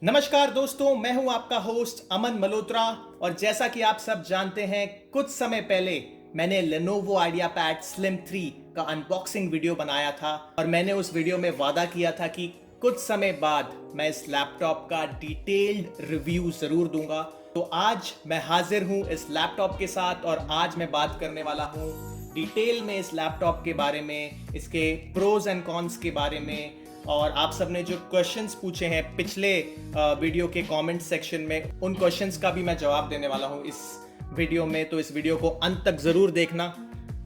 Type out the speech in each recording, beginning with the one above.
नमस्कार दोस्तों, मैं हूं आपका होस्ट अमन मल्होत्रा। और जैसा कि आप सब जानते हैं, कुछ समय पहले मैंने Lenovo IdeaPad Slim 3 का अनबॉक्सिंग वीडियो बनाया था और मैंने उस वीडियो में वादा किया था कि कुछ समय बाद मैं इस लैपटॉप का डिटेल्ड रिव्यू जरूर दूंगा। तो आज मैं हाजिर हूं इस लैपटॉप के साथ और आज मैं बात करने वाला हूं डिटेल में इस लैपटॉप के बारे में, इसके प्रोज एंड कॉन्स के बारे में। और आप सबने जो क्वेश्चंस पूछे हैं पिछले वीडियो के कमेंट सेक्शन में, उन क्वेश्चंस का भी मैं जवाब देने वाला हूं इस वीडियो में। तो इस वीडियो को अंत तक ज़रूर देखना।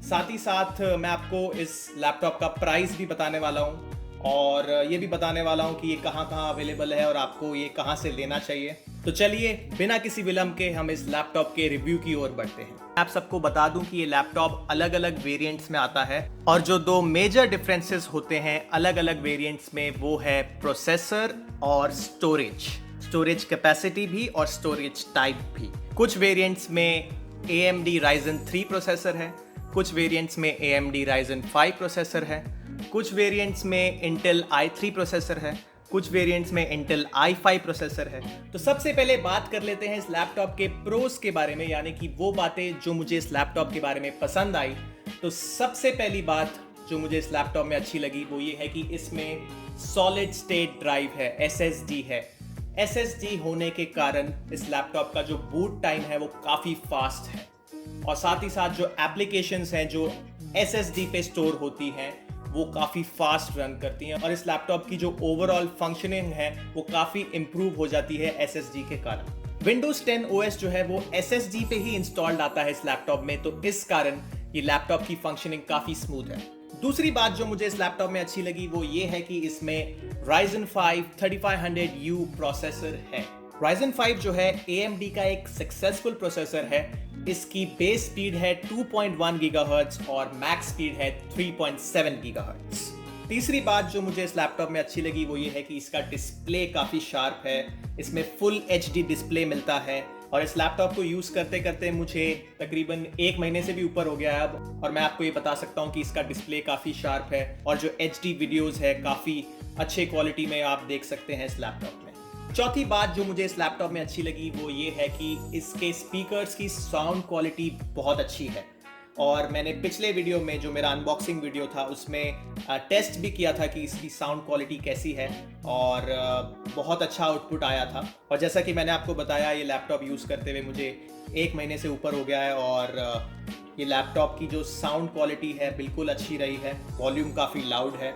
साथ ही साथ मैं आपको इस लैपटॉप का प्राइस भी बताने वाला हूं और ये भी बताने वाला हूं कि ये कहां कहां अवेलेबल है और आपको ये कहां से लेना चाहिए। तो चलिए बिना किसी विलंब के हम इस लैपटॉप के रिव्यू की ओर बढ़ते हैं। आप सबको बता दूं कि ये लैपटॉप अलग अलग वेरिएंट्स में आता है और जो दो मेजर डिफरेंसेस होते हैं अलग अलग वेरिएंट्स में, वो है प्रोसेसर और स्टोरेज कैपेसिटी भी और स्टोरेज टाइप भी। कुछ वेरिएंट्स में AMD Ryzen 3 प्रोसेसर है, कुछ वेरिएंट्स में AMD Ryzen 5 प्रोसेसर है, कुछ वेरिएंट्स में Intel i3 प्रोसेसर है, कुछ वेरिएंट्स में Intel i5 प्रोसेसर है। तो सबसे पहले बात कर लेते हैं इस लैपटॉप के प्रोस के बारे में, यानी कि वो बातें जो मुझे इस लैपटॉप के बारे में पसंद आई। तो सबसे पहली बात जो मुझे इस लैपटॉप में अच्छी लगी वो ये है कि इसमें सॉलिड स्टेट ड्राइव है, SSD है। SSD होने के कारण इस लैपटॉप का जो बूट टाइम है वो काफ़ी फास्ट है और साथ ही साथ जो एप्लीकेशंस हैं जो SSD पे स्टोर होती हैं वो काफ़ी फास्ट रन करती हैं और इस लैपटॉप की जो ओवरऑल फंक्शनिंग है वो काफ़ी इम्प्रूव हो जाती है SSD के कारण। Windows 10 OS जो है वो SSD पे ही इंस्टॉल्ड आता है इस लैपटॉप में, तो इस कारण ये लैपटॉप की फंक्शनिंग काफ़ी स्मूथ है। दूसरी बात जो मुझे इस लैपटॉप में अच्छी लगी वो ये है कि इसमें Ryzen 5 3500U प्रोसेसर है। Ryzen 5 जो है AMD का एक सक्सेसफुल प्रोसेसर है। इसकी बेस स्पीड है 2.1 गीगाहर्ट्ज और मैक्स स्पीड है 3.7 गीगाहर्ट्ज। तीसरी बात जो मुझे इस लैपटॉप में अच्छी लगी वो ये है कि इसका डिस्प्ले काफ़ी शार्प है। इसमें फुल HD डिस्प्ले मिलता है और इस लैपटॉप को यूज़ करते करते मुझे तकरीबन 1 महीने से भी ऊपर हो गया है अब, और मैं आपको ये बता सकता हूँ कि इसका डिस्प्ले काफ़ी शार्प है और जो HD वीडियोज़ है काफ़ी अच्छे क्वालिटी में आप देख सकते हैं इस लैपटॉप में। चौथी बात जो मुझे इस लैपटॉप में अच्छी लगी वो ये है कि इसके स्पीकर्स की साउंड क्वालिटी बहुत अच्छी है और मैंने पिछले वीडियो में जो मेरा अनबॉक्सिंग वीडियो था उसमें टेस्ट भी किया था कि इसकी साउंड क्वालिटी कैसी है और बहुत अच्छा आउटपुट आया था। और जैसा कि मैंने आपको बताया, ये लैपटॉप यूज़ करते हुए मुझे 1 महीने से ऊपर हो गया है और ये लैपटॉप की जो साउंड क्वालिटी है बिल्कुल अच्छी रही है, वॉल्यूम काफ़ी लाउड है।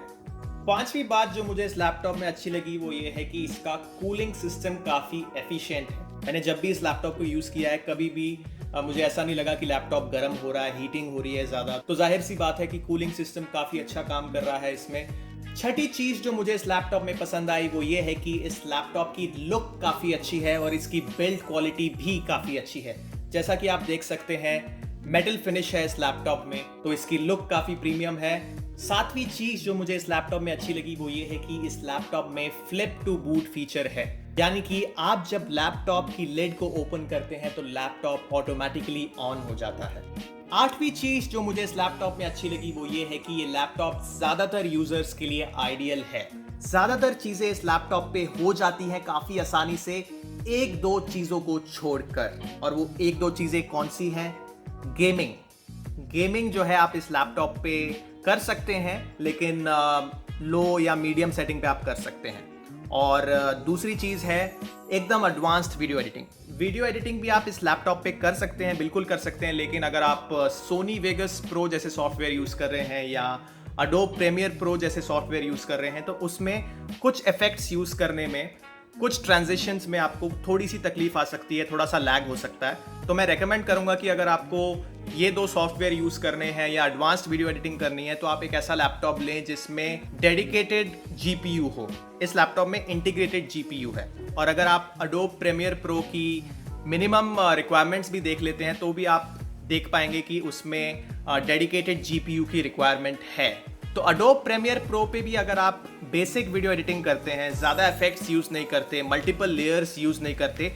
पांचवी बात जो मुझे इस लैपटॉप में अच्छी लगी वो ये है कि इसका कूलिंग सिस्टम काफ़ी एफिशिएंट है। मैंने जब भी इस लैपटॉप को यूज़ किया है कभी भी मुझे ऐसा नहीं लगा कि लैपटॉप गर्म हो रहा है, हीटिंग हो रही है ज़्यादा। तो जाहिर सी बात है कि कूलिंग सिस्टम काफ़ी अच्छा काम कर रहा है इसमें। छठी चीज़ जो मुझे इस लैपटॉप में पसंद आई वो ये है कि इस लैपटॉप की लुक काफ़ी अच्छी है और इसकी बिल्ड क्वालिटी भी काफ़ी अच्छी है। जैसा कि आप देख सकते हैं मेटल फिनिश है इस लैपटॉप में, तो इसकी लुक काफ़ी प्रीमियम है। सातवीं चीज़ जो मुझे इस लैपटॉप में अच्छी लगी वो ये है कि इस लैपटॉप में फ्लिप टू बूट फीचर है, यानी कि आप जब लैपटॉप की लिड को ओपन करते हैं तो लैपटॉप ऑटोमेटिकली ऑन हो जाता है। आठवीं चीज़ जो मुझे इस लैपटॉप में अच्छी लगी वो ये है कि ये लैपटॉप ज़्यादातर यूजर्स के लिए आइडियल है। ज़्यादातर चीज़ें इस लैपटॉप पे हो जाती हैं काफ़ी आसानी से, एक दो चीज़ों को छोड़कर, और वो एक दो चीज़ें कौन सी हैं? गेमिंग जो है आप इस लैपटॉप पे कर सकते हैं, लेकिन लो या मीडियम सेटिंग पे आप कर सकते हैं। और दूसरी चीज़ है एकदम एडवांस्ड वीडियो एडिटिंग भी आप इस लैपटॉप पे कर सकते हैं, बिल्कुल कर सकते हैं। लेकिन अगर आप सोनी वेगस प्रो जैसे सॉफ्टवेयर यूज़ कर रहे हैं या अडोब प्रीमियर प्रो जैसे सॉफ्टवेयर यूज़ कर रहे हैं तो उसमें कुछ इफेक्ट्स यूज़ करने में, कुछ ट्रांजिशंस में आपको थोड़ी सी तकलीफ आ सकती है, थोड़ा सा लैग हो सकता है। तो मैं रेकमेंड करूंगा कि अगर आपको ये दो सॉफ्टवेयर यूज़ करने हैं या एडवांस्ड वीडियो एडिटिंग करनी है तो आप एक ऐसा लैपटॉप लें जिसमें डेडिकेटेड GPU हो। इस लैपटॉप में इंटीग्रेटेड GPU है और अगर आप अडोब प्रीमियर प्रो की मिनिमम रिक्वायरमेंट्स भी देख लेते हैं तो भी आप देख पाएंगे कि उसमें डेडिकेटेड GPU की रिक्वायरमेंट है। तो अडोब प्रीमियर प्रो पे भी अगर आप बेसिक वीडियो एडिटिंग करते हैं, ज़्यादा इफेक्ट्स यूज़ नहीं करते, मल्टीपल लेयर्स यूज़ नहीं करते,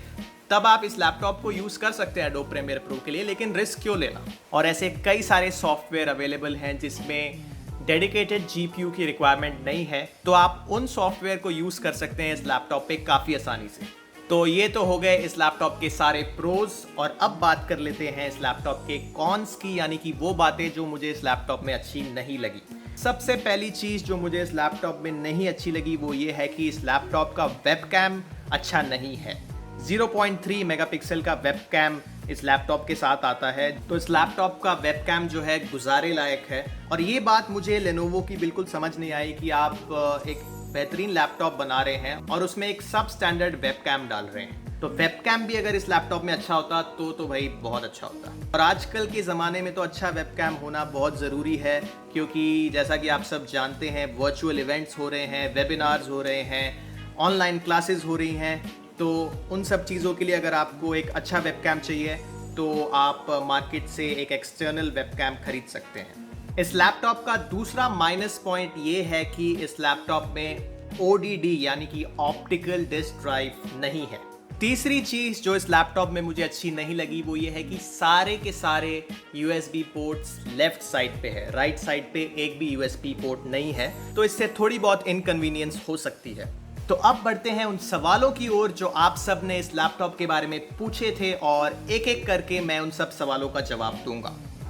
तब आप इस लैपटॉप को यूज़ कर सकते हैं एडोब प्रीमियर प्रो के लिए। लेकिन रिस्क क्यों लेना? और ऐसे कई सारे सॉफ्टवेयर अवेलेबल हैं जिसमें डेडिकेटेड जीपीयू की रिक्वायरमेंट नहीं है तो आप उन सॉफ्टवेयर को यूज़ कर सकते हैं इस लैपटॉप पे काफ़ी आसानी से। तो ये तो हो गए इस लैपटॉप के सारे प्रोज, और अब बात कर लेते हैं इस लैपटॉप के कॉन्स की, यानी कि वो बातें जो मुझे इस लैपटॉप में अच्छी नहीं लगी। सबसे पहली चीज़ जो मुझे इस लैपटॉप में नहीं अच्छी लगी वो ये है कि इस लैपटॉप का वेबकैम अच्छा नहीं है। 0.3 मेगापिक्सल का वेबकैम इस लैपटॉप के साथ आता है, तो इस लैपटॉप का वेबकैम जो है गुजारे लायक है। और ये बात मुझे लेनोवो की बिल्कुल समझ नहीं आई कि आप एक बेहतरीन लैपटॉप बना रहे हैं और उसमें एक सब स्टैंडर्ड वेबकैम डाल रहे हैं। तो वेबकैम भी अगर इस लैपटॉप में अच्छा होता तो भाई बहुत अच्छा होता। और आजकल के ज़माने में तो अच्छा वेबकैम होना बहुत ज़रूरी है, क्योंकि जैसा कि आप सब जानते हैं वर्चुअल इवेंट्स हो रहे हैं, वेबिनार्स हो रहे हैं, ऑनलाइन क्लासेस हो रही हैं। तो उन सब चीज़ों के लिए अगर आपको एक अच्छा वेबकैम चाहिए तो आप मार्केट से एक एक्सटर्नल वेबकैम खरीद सकते हैं। इस लैपटॉप का दूसरा माइनस पॉइंट ये है कि इस लैपटॉप में ODD यानी कि ऑप्टिकल डिस्क ड्राइव नहीं है। तीसरी चीज़ जो इस लैपटॉप में मुझे अच्छी नहीं लगी वो ये है कि सारे के सारे USB पोर्ट्स लेफ्ट साइड पे है, राइट साइड पे एक भी USB पोर्ट नहीं है, तो इससे थोड़ी बहुत इनकन्वीनियंस हो सकती है। तो अब बढ़ते हैं उन सवालों की ओर जो आप सब ने इस लैपटॉप के बारे में पूछे थे, और एक एक करके मैं उन सब सवालों का जवाब दूंगा।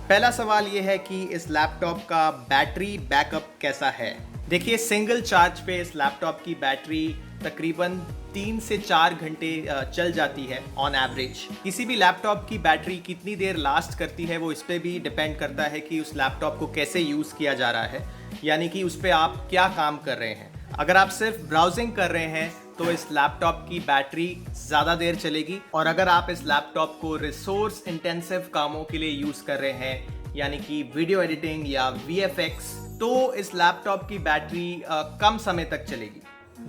पहला सवाल ये है कि इस लैपटॉप का बैटरी बैकअप कैसा है। देखिए, सिंगल चार्ज पे इस लैपटॉप की बैटरी तकरीबन 3 से 4 घंटे चल जाती है ऑन एवरेज। किसी भी लैपटॉप की बैटरी कितनी देर लास्ट करती है वो इस पे भी डिपेंड करता है कि उस लैपटॉप को कैसे यूज़ किया जा रहा है, यानी कि उस पर आप क्या काम कर रहे हैं। अगर आप सिर्फ ब्राउजिंग कर रहे हैं तो इस लैपटॉप की बैटरी ज़्यादा देर चलेगी, और अगर आप इस लैपटॉप को रिसोर्स इंटेंसिव कामों के लिए यूज़ कर रहे हैं, यानी कि वीडियो एडिटिंग या VFX, तो इस लैपटॉप की बैटरी कम समय तक चलेगी।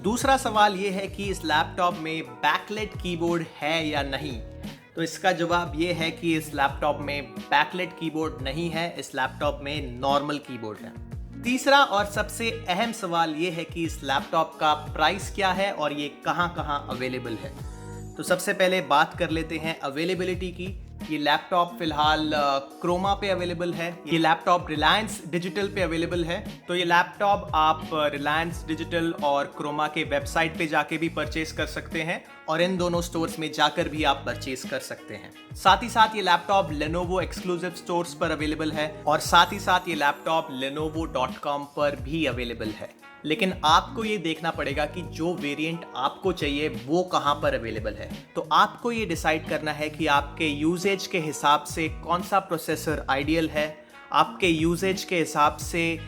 दूसरा सवाल ये है कि इस लैपटॉप में बैकलाइट कीबोर्ड है या नहीं। तो इसका जवाब ये है कि इस लैपटॉप में बैकलाइट कीबोर्ड नहीं है, इस लैपटॉप में नॉर्मल कीबोर्ड है। तीसरा और सबसे अहम सवाल ये है कि इस लैपटॉप का प्राइस क्या है और ये कहाँ अवेलेबल है। तो सबसे पहले बात कर लेते हैं अवेलेबिलिटी की। ये लैपटॉप फिलहाल क्रोमा पे अवेलेबल है, ये लैपटॉप रिलायंस डिजिटल पे अवेलेबल है। तो ये लैपटॉप आप रिलायंस डिजिटल और क्रोमा के वेबसाइट पे जाके भी परचेस कर सकते हैं, और इन दोनों स्टोर्स में जाकर भी आप परचेस कर सकते हैं। साथ ही साथ ये लैपटॉप लेनोवो एक्सक्लूसिव स्टोर्स पर अवेलेबल है, और साथ ही साथ ये लैपटॉप lenovo.com पर भी अवेलेबल है। लेकिन आपको ये देखना पड़ेगा कि जो वेरिएंट आपको चाहिए वो कहाँ पर अवेलेबल है। तो आपको ये डिसाइड करना है कि आपके यूजेज के हिसाब से कौन सा प्रोसेसर आइडियल है, आपके यूजेज के हिसाब से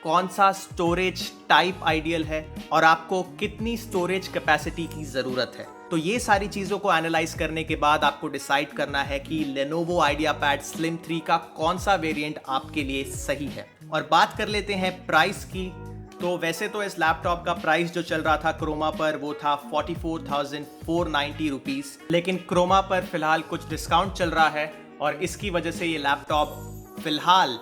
कौन सा स्टोरेज टाइप आइडियल है, और आपको कितनी स्टोरेज कैपेसिटी की ज़रूरत है। तो ये सारी चीज़ों को एनालाइज करने के बाद आपको डिसाइड करना है कि Lenovo IdeaPad Slim 3 का कौन सा वेरिएंट आपके लिए सही है। और बात कर लेते हैं प्राइस की। तो वैसे तो इस लैपटॉप का प्राइस जो चल रहा था क्रोमा पर वो था 44,490 रुपीज़, लेकिन क्रोमा पर फिलहाल कुछ डिस्काउंट चल रहा है और इसकी वजह से ये लैपटॉप फिलहाल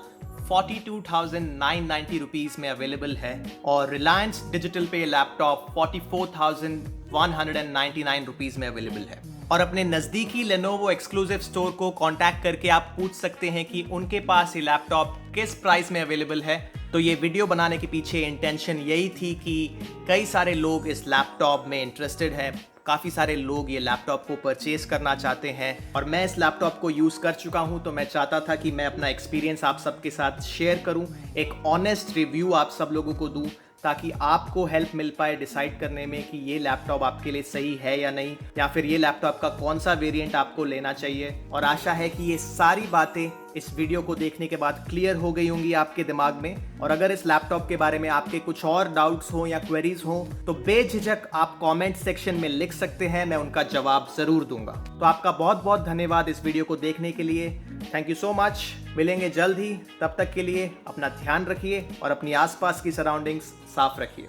42,990 रुपीज़ में अवेलेबल है, और रिलायंस डिजिटल पे लैपटॉप 44,199 रुपीज़ में अवेलेबल है। और अपने नज़दीकी Lenovo एक्सक्लूसिव स्टोर को कांटेक्ट करके आप पूछ सकते हैं कि उनके पास ये लैपटॉप किस प्राइस में अवेलेबल है। तो ये वीडियो बनाने के पीछे इंटेंशन यही थी कि कई सारे लोग इस लैपटॉप में इंटरेस्टेड हैं, काफ़ी सारे लोग ये लैपटॉप को परचेज करना चाहते हैं, और मैं इस लैपटॉप को यूज़ कर चुका हूं, तो मैं चाहता था कि मैं अपना एक्सपीरियंस आप सबके साथ शेयर करूं, एक ऑनेस्ट रिव्यू आप सब लोगों को दूं, ताकि आपको हेल्प मिल पाए डिसाइड करने में कि ये लैपटॉप आपके लिए सही है या नहीं, या फिर ये लैपटॉप का कौन सा वेरिएंट आपको लेना चाहिए। और आशा है कि ये सारी बातें इस वीडियो को देखने के बाद क्लियर हो गई होंगी आपके दिमाग में। और अगर इस लैपटॉप के बारे में आपके कुछ और डाउट्स हो या क्वेरीज हो तो बेझिझक आप कमेंट सेक्शन में लिख सकते हैं, मैं उनका जवाब जरूर दूंगा। तो आपका बहुत बहुत धन्यवाद इस वीडियो को देखने के लिए। Thank you so much. मिलेंगे जल्द ही, तब तक के लिए अपना ध्यान रखिए और अपनी आसपास की सराउंडिंग्स साफ रखिए।